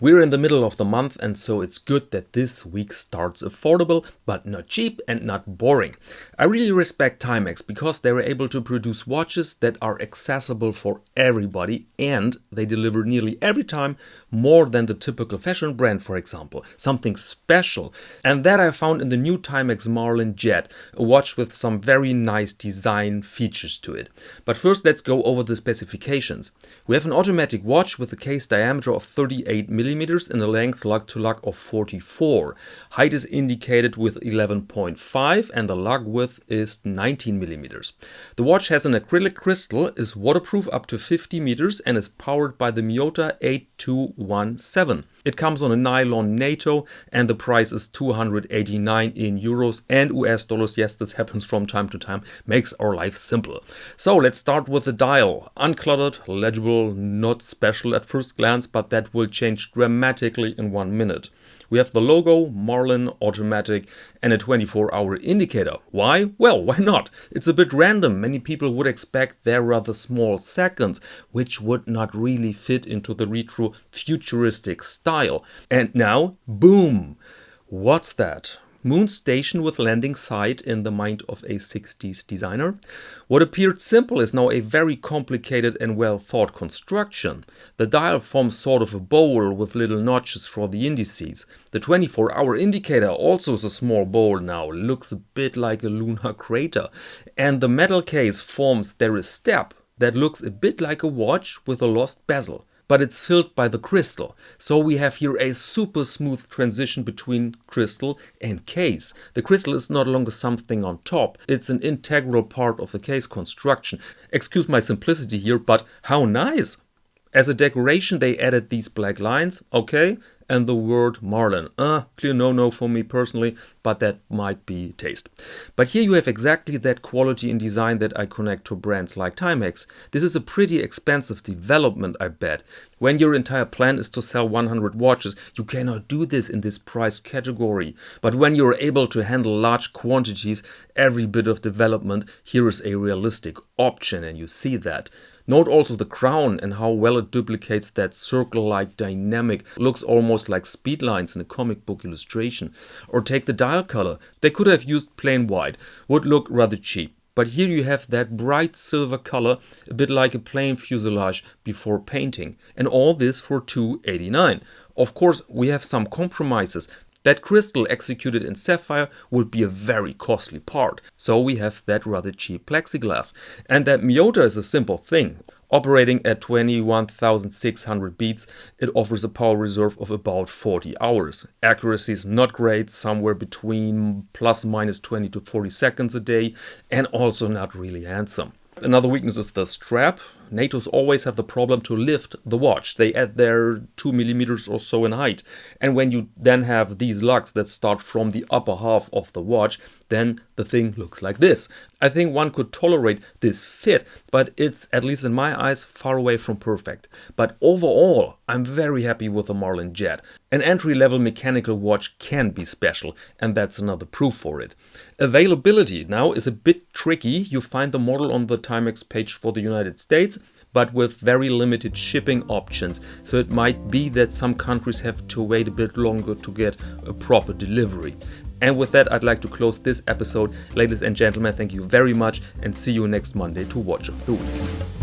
We're in the middle of the month, and so it's good that this week starts affordable, but not cheap and not boring. I really respect Timex because they were able to produce watches that are accessible for everybody, and they deliver nearly every time more than the typical fashion brand, for example. Something special. And that I found in the new Timex Marlin Jet, a watch with some very nice design features to it. But first, let's go over the specifications. We have an automatic watch with a case diameter of 38 millimeters and a length lug to lug of 44. Height is indicated with 11.5 and the lug width is 19 millimeters. The watch has an acrylic crystal, is waterproof up to 50 meters and is powered by the Miyota 8217. It comes on a nylon NATO and the price is 289 in euros and US dollars. Yes, this happens from time to time, makes our life simple. So let's start with the dial. Uncluttered, legible, not special at first glance, but that will change dramatically in 1 minute. We have the logo, Marlin, automatic, and a 24-hour indicator. Why? Well, why not? It's a bit random. Many people would expect their rather small seconds, which would not really fit into the retro futuristic style. And now, boom! What's that? Moon station with landing site in the mind of a 60s designer. What appeared simple is now a very complicated and well thought construction. The dial forms sort of a bowl with little notches for the indices. The 24-hour indicator also is a small bowl now, looks a bit like a lunar crater. And the metal case forms there a step that looks a bit like a watch with a lost bezel. But it's filled by the crystal. So we have here a super smooth transition between crystal and case. The crystal is no longer something on top. It's an integral part of the case construction. Excuse my simplicity here, but how nice! As a decoration, they added these black lines, okay, and the word Marlin. Clear no-no for me personally, but that might be taste. But here you have exactly that quality in design that I connect to brands like Timex. This is a pretty expensive development, I bet. When your entire plan is to sell 100 watches, you cannot do this in this price category. But when you're able to handle large quantities, every bit of development, here is a realistic option, and you see that. Note also the crown and how well it duplicates that circle-like dynamic. Looks almost like speed lines in a comic book illustration. Or take the dial color. They could have used plain white. Would look rather cheap. But here you have that bright silver color, a bit like a plain fuselage before painting. And all this for $289. Of course, we have some compromises. That crystal executed in sapphire would be a very costly part, so we have that rather cheap plexiglass. And that Miyota is a simple thing. Operating at 21,600 beats, it offers a power reserve of about 40 hours. Accuracy is not great, somewhere between plus minus 20 to 40 seconds a day, and also not really handsome. Another weakness is the strap. NATOs always have the problem to lift the watch. They add their 2 millimeters or so in height. And when you then have these lugs that start from the upper half of the watch, then the thing looks like this. I think one could tolerate this fit, but it's, at least in my eyes, far away from perfect. But overall, I'm very happy with the Marlin Jet. An entry-level mechanical watch can be special, and that's another proof for it. Availability now is a bit tricky. You find the model on the Timex page for the United States, but with very limited shipping options. So it might be that some countries have to wait a bit longer to get a proper delivery. And with that, I'd like to close this episode. Ladies and gentlemen, thank you very much and see you next Monday to Watch of the Week.